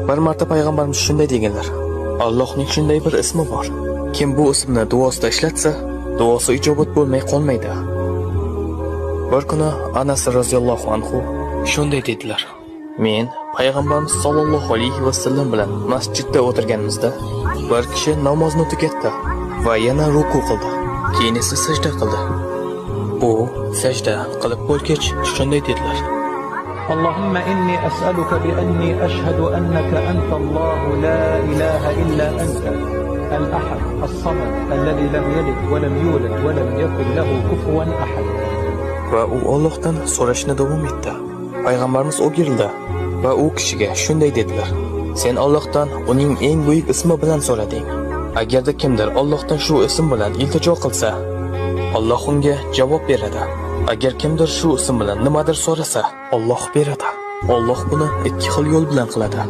Bir marta payg'ambarimiz shunday deganlar: Allohning shunday bir ismi bor. Kim bu ismni duosida ishlatsa, duosi ijobat bo'lmay qolmaydi. Bir kuni Anas roziyallohu anhu shunday dedilar: Men payg'ambarimiz sollallohu alayhi vasallam bilan masjidda o'tirganimizda bir kishi namozni tugatdi va yana ruku qildi. Keyin esa sajda qildi. U sajda qilib bo'lgach shunday dedilar: اللهم إني أسألك بأني أشهد أنك أنت الله لا إله إلا أنت الأحد الصمد الذي لم يلد ولم يولد ولم يكن له كفوا أحد. Va u Allohdan so'rashni davom etdi. Payg'ambarimiz o'girildi va u kishiga shunday dedilar: Sen Allohdan uning eng buyuk ismi bilan so'rading. Agarda kimdir Allohdan shu ism bilan iltijo qilsa, Alloh unga javob beradi. Agar kimdir shu ism bilan nimadir so'rasa, Alloh beradi. Alloh buni ikki xil yo'l bilan qiladi.